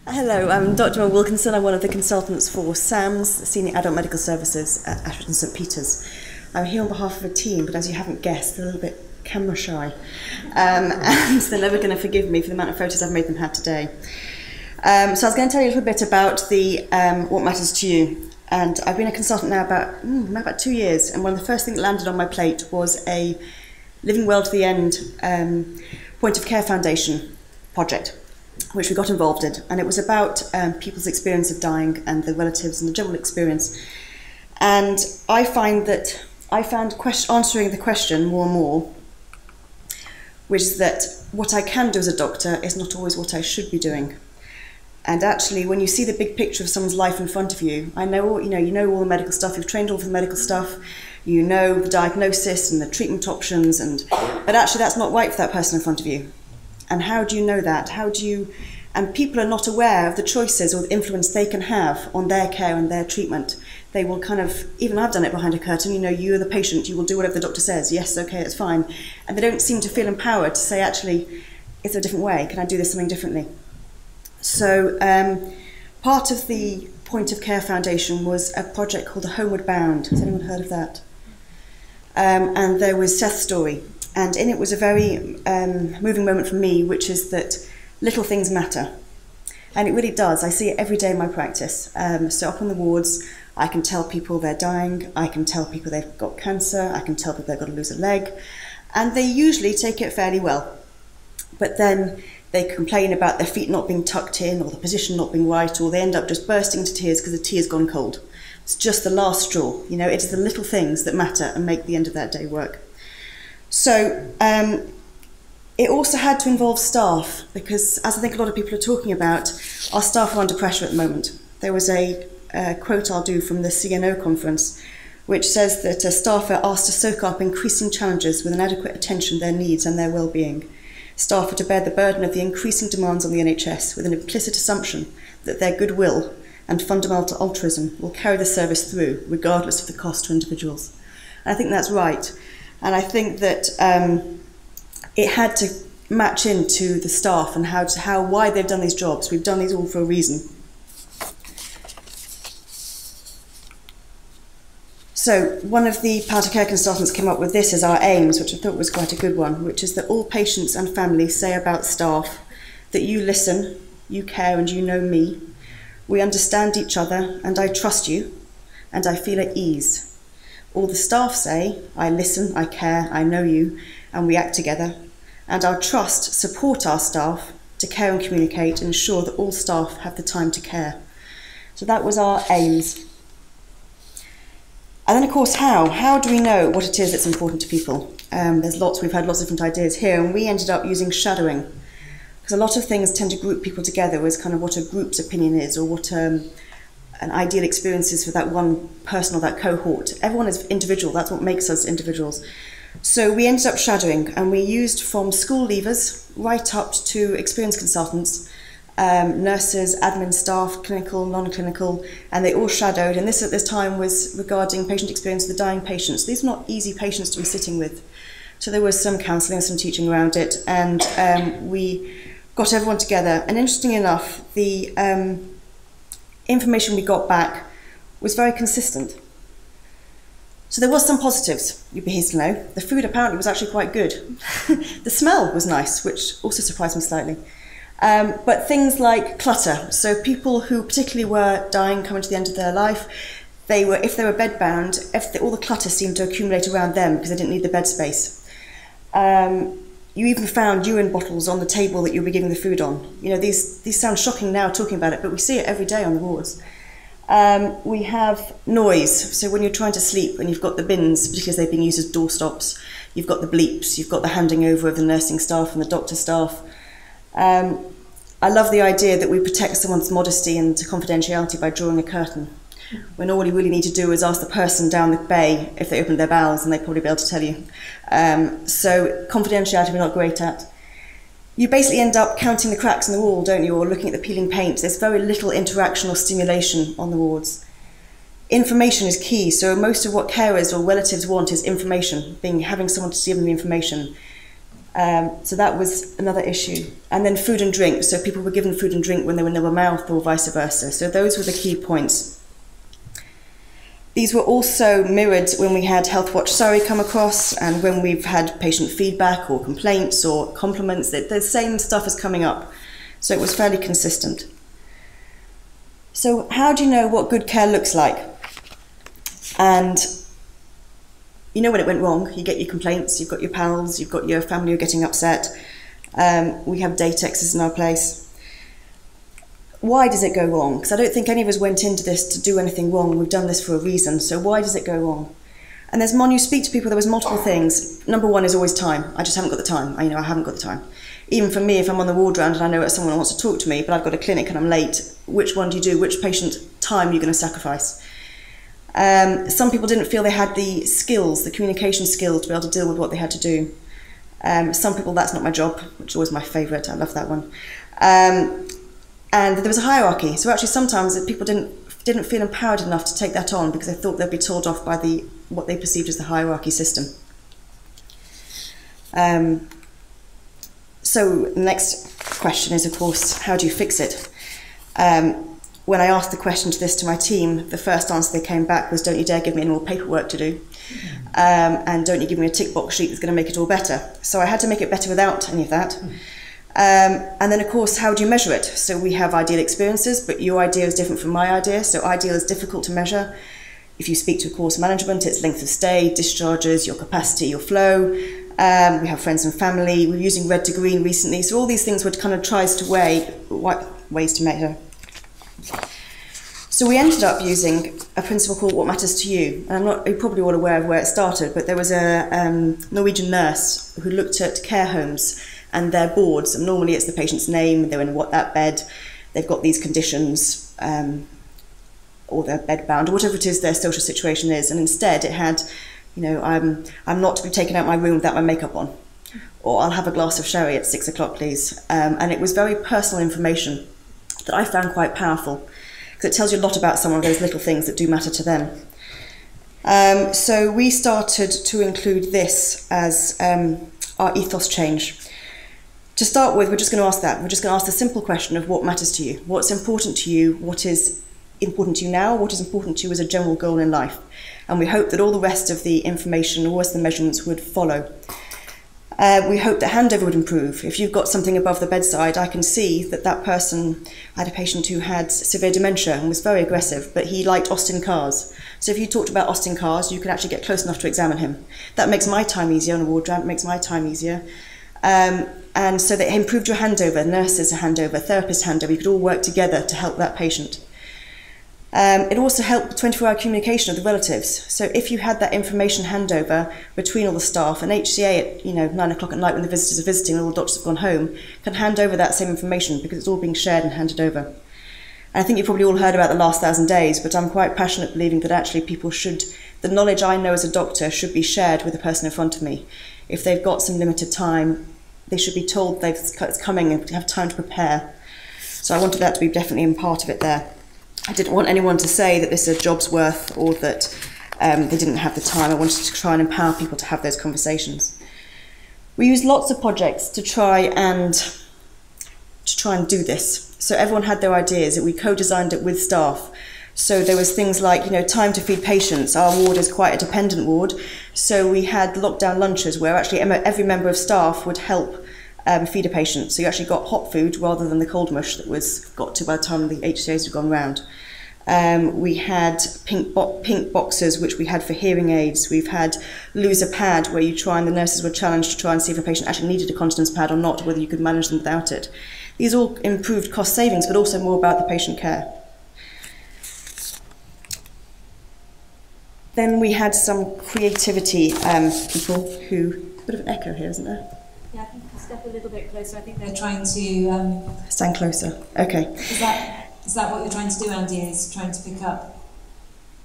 Hello, I'm Dr. Mel Wilkinson. I'm one of the consultants for SAMS, Senior Adult Medical Services at Ashford and St Peters. I'm here on behalf of a team, but as you haven't guessed, they're a little bit camera shy. And they're never going to forgive me for the amount of photos I've made them have today. So I was going to tell you a little bit about the what matters to you. And I've been a consultant now about 2 years, and one of the first things that landed on my plate was a Living Well to the End point of care foundation project, which we got involved in, and it was about people's experience of dying and the relatives and the general experience. And I found answering the question more and more, which is that what I can do as a doctor is not always what I should be doing. And actually, when you see the big picture of someone's life in front of you, you know all the medical stuff, you've trained all for the medical stuff, you know the diagnosis and the treatment options, but actually that's not right for that person in front of you. And how do you know that? And people are not aware of the choices or the influence they can have on their care and their treatment. They will even I've done it behind a curtain, you are the patient, you will do whatever the doctor says, yes, okay, it's fine. And they don't seem to feel empowered to say, actually, is there a different way? Can I do this something differently? So part of the Point of Care Foundation was a project called the Homeward Bound. Has anyone heard of that? And there was Seth's story. And in it was a very moving moment for me, which is that little things matter. And it really does. I see it every day in my practice. So up on the wards, I can tell people they're dying. I can tell people they've got cancer. I can tell people they've got to lose a leg. And they usually take it fairly well. But then they complain about their feet not being tucked in or the position not being right, or they end up just bursting into tears because the tea has gone cold. It's just the last straw. It is the little things that matter and make the end of that day work. So it also had to involve staff, because as I think a lot of people are talking about, our staff are under pressure at the moment. There was a quote I'll do from the CNO conference, which says that staff are asked to soak up increasing challenges with an adequate attention to their needs and their well-being. Staff are to bear the burden of the increasing demands on the NHS with an implicit assumption that their goodwill and fundamental altruism will carry the service through, regardless of the cost to individuals. And I think that's right. And I think that it had to match into the staff and why they've done these jobs. We've done these all for a reason. So one of the palliative care consultants came up with this as our aims, which I thought was quite a good one, which is that all patients and families say about staff that you listen, you care, and you know me. We understand each other, and I trust you, and I feel at ease. All the staff say, I listen, I care, I know you, and we act together. And our trust support our staff to care and communicate and ensure that all staff have the time to care. So that was our aims. And then, of course, how? How do we know what it is that's important to people? We've had lots of different ideas here, and we ended up using shadowing. Because a lot of things tend to group people together as kind of what a group's opinion is, or what an ideal experience is for that one person or that cohort. Everyone is individual, that's what makes us individuals. So we ended up shadowing, and we used from school leavers right up to experienced consultants, nurses, admin staff, clinical, non-clinical, and they all shadowed. And this at this time was regarding patient experience of the dying patients. These are not easy patients to be sitting with. So there was some counselling and some teaching around it, and we got everyone together. And interestingly enough, the information we got back was very consistent. So there was some positives, you'd be pleased to know. The food apparently was actually quite good. The smell was nice, which also surprised me slightly. But things like clutter, so people who particularly were dying, coming to the end of their life, if they were bedbound, all the clutter seemed to accumulate around them because they didn't need the bed space. You even found urine bottles on the table that you were giving the food on. These sound shocking now talking about it, but we see it every day on the wards. We have noise, so when you're trying to sleep and you've got the bins, particularly as they've been used as doorstops, you've got the bleeps, you've got the handing over of the nursing staff and the doctor staff. I love the idea that we protect someone's modesty and confidentiality by drawing a curtain, when all you really need to do is ask the person down the bay if they opened their bowels, and they'd probably be able to tell you. So confidentiality we're not great at. You basically end up counting the cracks in the wall, don't you, or looking at the peeling paint. There's very little interaction or stimulation on the wards. Information is key, so most of what carers or relatives want is information, having someone to give them the information. So that was another issue. And then food and drink. So people were given food and drink when they were in their mouth or vice versa. So those were the key points. These were also mirrored when we had Health Watch Surrey come across and when we've had patient feedback or complaints or compliments. The same stuff is coming up. So it was fairly consistent. So how do you know what good care looks like? And you know when it went wrong. You get your complaints, you've got your pals, you've got your family who are getting upset. We have datexes in our place. Why does it go wrong? Because I don't think any of us went into this to do anything wrong. We've done this for a reason. So why does it go wrong? And when you speak to people, there was multiple things. Number one is always time. I just haven't got the time. I haven't got the time. Even for me, if I'm on the ward round and I know it's someone who wants to talk to me, but I've got a clinic and I'm late, which one do you do? Which patient time are you going to sacrifice? Some people didn't feel they had the skills, the communication skills to be able to deal with what they had to do. Some people, that's not my job, which is always my favourite. I love that one. And there was a hierarchy. So actually sometimes people didn't feel empowered enough to take that on because they thought they'd be told off by what they perceived as the hierarchy system. So the next question is, of course, how do you fix it? When I asked the question to my team, the first answer they came back was, don't you dare give me any more paperwork to do. And don't you give me a tick box sheet that's going to make it all better. So I had to make it better without any of that. And then, of course, how do you measure it? So we have ideal experiences, but your idea is different from my idea. So ideal is difficult to measure. If you speak to course management, it's length of stay, discharges, your capacity, your flow. We have friends and family. We're using red to green recently. So all these things would kind of tries to weigh ways to measure. So we ended up using a principle called What Matters to You. And you're probably all aware of where it started, but there was a Norwegian nurse who looked at care homes and their boards. And normally it's the patient's name, they're in that bed, they've got these conditions, or they're bedbound, or whatever it is their social situation is. And instead it had, I'm not to be taken out of my room without my makeup on. Or I'll have a glass of sherry at 6 o'clock, please. And it was very personal information that I found quite powerful, because it tells you a lot about someone, those little things that do matter to them. So we started to include this as our ethos change. To start with, we're just going to ask that. We're just going to ask the simple question of what matters to you. What's important to you? What is important to you now? What is important to you as a general goal in life? And we hope that all the rest of the information, all the rest of the measurements would follow. We hope that handover would improve. If you've got something above the bedside, I can see that person, I had a patient who had severe dementia and was very aggressive, but he liked Austin cars. So if you talked about Austin cars, you could actually get close enough to examine him. That makes my time easier on a ward round, makes my time easier. And so that improved your handover, nurses a handover, therapist handover. You could all work together to help that patient. It also helped 24-hour communication of the relatives. So if you had that information handover between all the staff, and HCA at 9 o'clock at night when the visitors are visiting and all the doctors have gone home, can hand over that same information because it's all being shared and handed over. And I think you've probably all heard about the last 1,000 days, but I'm quite passionate believing that actually people the knowledge I know as a doctor should be shared with the person in front of me. If they've got some limited time, they should be told it's coming and have time to prepare. So I wanted that to be definitely in part of it there. I didn't want anyone to say that this is a job's worth or that they didn't have the time. I wanted to try and empower people to have those conversations. We used lots of projects to try and do this. So everyone had their ideas, and we co-designed it with staff. So there was things like, time to feed patients. Our ward is quite a dependent ward, so we had lockdown lunches where actually every member of staff would help feed a patient. So you actually got hot food rather than the cold mush that got to by the time the HCAs had gone round. We had pink boxes, which we had for hearing aids. We've had lose a pad, where the nurses were challenged to try and see if a patient actually needed a continence pad or not, whether you could manage them without it. These all improved cost savings, but also more about the patient care. Then we had some creativity people who, a bit of an echo here, isn't there? Yeah, I think if you step a little bit closer, I think they're trying to... Stand closer, okay. Is that what you're trying to do, Andy, is trying to pick up?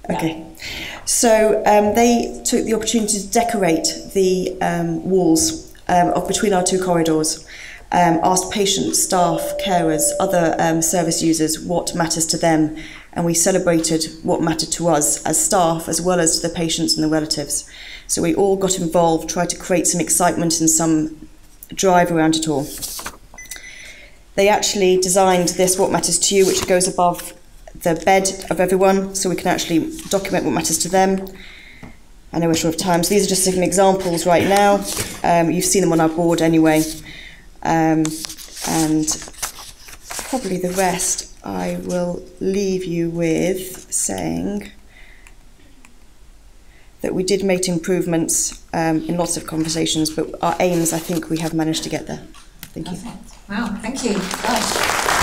Okay, yeah. So they took the opportunity to decorate the walls of between our two corridors, asked patients, staff, carers, other service users what matters to them, and we celebrated what mattered to us as staff as well as to the patients and the relatives. So we all got involved, tried to create some excitement and some drive around it all. They actually designed this What Matters to You, which goes above the bed of everyone, so we can actually document what matters to them. I know we're short of time, so these are just some examples right now. You've seen them on our board anyway. And probably the rest I will leave you with saying that we did make improvements in lots of conversations, but our aims, I think we have managed to get there. Thank you. Perfect. Wow, thank you. Gosh.